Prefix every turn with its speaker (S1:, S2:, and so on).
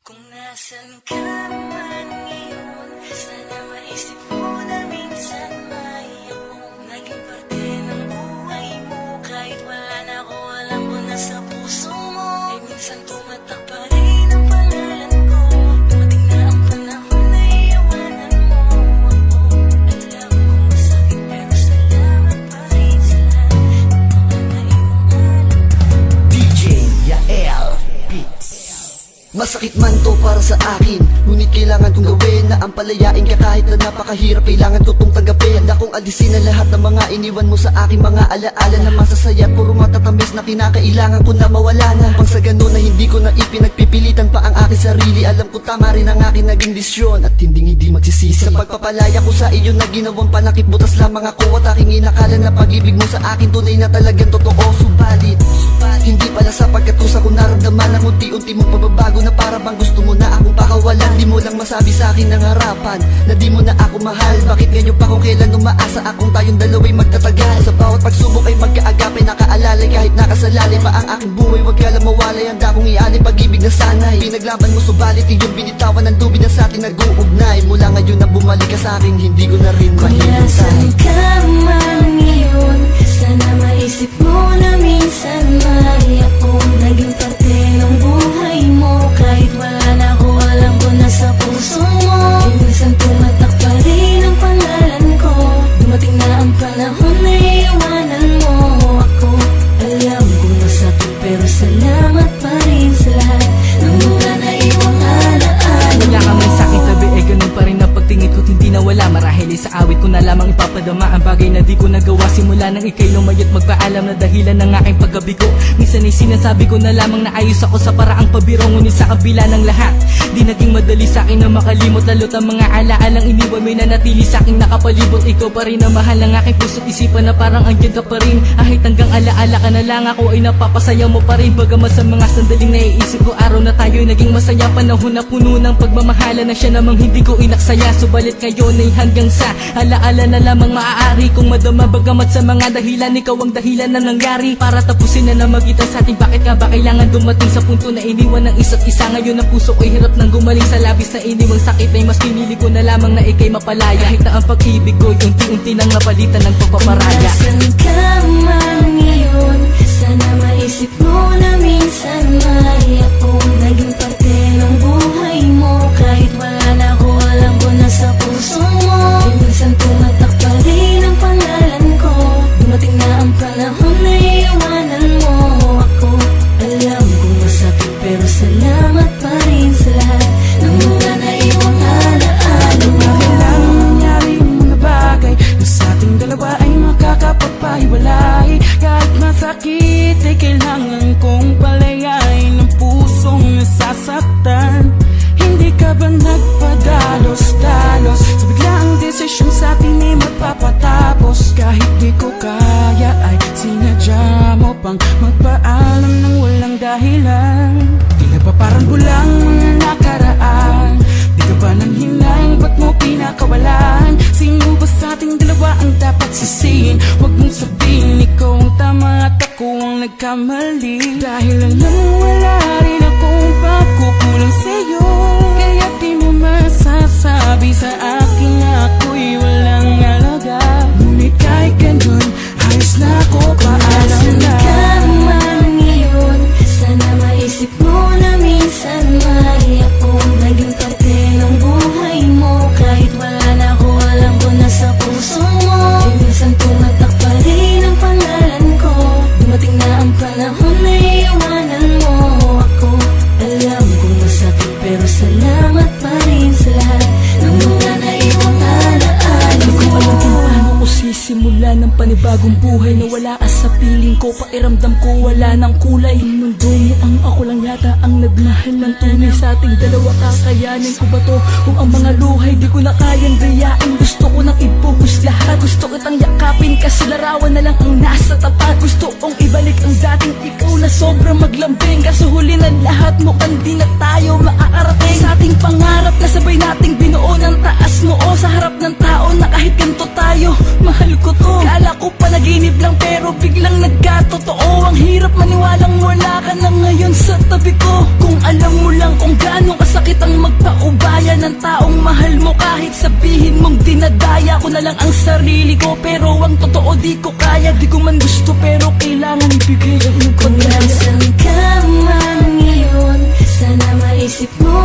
S1: Kung nasan ka man ngayon, sana maisip mo na minsan may akong naging parte ng buhay mo. Kahit wala na ako, alam ko na sa puso mo ay minsan tumatak pa rin ang pangalan ko. Dumating na ang panahon na iiwanan mo ako. Alam kong masakit pero salamat pa rin sa lahat ng mga naiwang alam ko.
S2: DJ Yael Beats. Masakit man to para sa akin, ngunit kailangan kong gawin na ang palayain ka kahit na napakahirap. Kailangan ko tong tanggapin. Handa kong alisin ang lahat ng mga iniwan mo sa aking mga alaala na masasaya at puro matatamis na kinakailangan ko na mawala na. Pang sa ganun na hindi ko na ipinagpipilitan pa ang aking sarili. Alam ko tama rin ang aking naging desisyon at hindi magsisisi. Sa pagpapalaya ko sa iyo na ginawang panakip, butas lamang ako at aking inakala na pag-ibig mo sa akin tunay na talagang totoo. Subalit hindi pala sapagkat sa ko naramdaman ang unti-unti mong pagbabago na para bang gusto mo na akong pakawalan. Di mo lang masabi sa akin ng harapan na di mo na ako mahal. Bakit ngayon pa kung kailan umaasa akong tayong dalawa'y magtatagal? Sa bawat pagsubok ay magkaagapay, nakaalalay kahit nakasalalay pa ang aking buhay. Wag ka lang mawalay, handa kong ialay pag-ibig na sanay. Pinaglaban mo subalit iyong binitawan ng lubid na sa atin nag-uugnay. Mula ngayon na bumalik ka sa akin, hindi ko na rin
S1: Kung nasan
S2: mahintay.
S1: ka man ngayon, sana maisip mo na minsan may akong naging parte ng buhay mo. Kahit wala na ako, alam ko na sa puso mo ay minsan tumatak pa rin ang pangalan ko. Dumating na ang panahon na iiwanan mo ako. Alam kong masakit pero salamat pa rin sa lahat ng mga naiwang alaala.
S3: Wala ka man sa'king tabi, ganun pa rin ang pagtingin ko't hindi nawala. Marahil sa awit ko na lamang ipapadama ang bagay na di ko nagawa simula nang ika'y lumayo't magpaalam na dahilan ng aking pagkabigo. Minsan ay sinasabi ko na lamang na ayos ako sa paraang pabiro, ngunit sa kabila ng lahat di naging madali sa'kin na makalimot. Lalo't ang mga alaalang iniwan mo'y nanatili sa'king nakapalibot. Ikaw pa rin ang mahal ng aking puso't isipan na parang andyan ka pa rin. Kahit hanggang alaala ka na lang, ako ay napapasaya mo pa rin. Bagamat sa mga sandaling naiisip ko araw na tayo'y naging masaya, panahon na puno ng pagmamahala na siya namang hindi ko inaksaya. Subalit ngayon ay hanggang sa alaala na lamang maaari kong madama. Bagamat sa mga dahilan, ikaw ang dahilan na nangyari para tapusin na namagitan sa ating. Bakit nga ba kailangan dumating sa punto na iniwan ng isa't isa? Ngayon ang puso ko'y hirap nang gumaling sa labis na iniwang sakit ay mas pinili ko na lamang na ika'y mapalaya. Kahit na ang pag-ibig ko'y unti-unti nang napalitan ng pagpaparaya.
S1: Nasaan ka man ngayon, sana maisip mo na minsan may akong naging parte ng buhay mo. Kahit wala na ako, alam ko na sa puso mo ay minsan tumatak pa rin ang pangalan ko. Dumating na ang panahon na iiwanan mo ako. Alam kong masakit pero salamat pa rin sa lahat ng mga naiwang alaala.
S4: Kailangan mangyari yung mga bagay na sa ating dalawa ay makakapagpahiwalay. Kahit masakit ay kailangan kong palayain ang pusong nasasaktan. Hindi ka ba nagpadalos-dalos sa biglaang desisyon sa atin ay magpapatapos? Kahit di ko kaya ay sinadya mo pang magpaalam ng walang dahilan. Tila ba parang bulang mga nakaraan? Di ka ba nang hinang, ba't mo pinakawalan? Sino ba sa ating dalawa ang dapat sisihin? Huwag mong sabihin ikaw ang tama at ako ang nagkamali. Dahil alam mo wala rin akong pagkukulang sa'yo, kaya di mo masasabi sa akin na ako'y walang alaga. Ngunit kahit ganun, ayos na ako, paalam
S1: Nasaan
S4: na.
S1: ka man ngayon, sana maisip mo na minsan may akong naging parte ng buhay mo. Kahit wala na ako, alam ko na sa puso mo ay minsan tumatak pa rin ang pangalan ko. Dumating na ang panahon na iiwanan mo ako. Alam kong masakit pero salamat pa rin sa lahat ng mga naiwang alaala.
S3: Di ko alam kung paano ko sisimula ng panibagong buhay na wala ka sa piling ko. Pairamdam ko wala ng kulay. Ang mundo mo ang ako lang yata ang nagmahal ng tunay sa ating dalawa. Kakayanin ko ba to? Kung ang mga luhay di ko na kayang dayain, gusto ko nang ibuhos lahat. Gusto kitang yakapin kasi larawan na lang ang nasa tapat. Gusto kong ibalik ang dating ikaw na sobrang maglambing. Kaso huli ng lahat mukhang di na tayo maaarating sa ating pangarap na sabay nating binuo ng taas noo sa harap ng tao na kahit ganito tayo. Mahal ko to. Kala ko panaginip lang pero biglang nagkatotoo. Ang hirap maniwalang wala ka na ngayon sa tabi ko. Kung alam mo lang kung gaano kasakit ko, pero ang totoo di ko kaya. Di ko man gusto pero kailangan ibigay ang
S1: Kung
S3: pagkaya.
S1: nasan ka man ngayon, sana maisip mo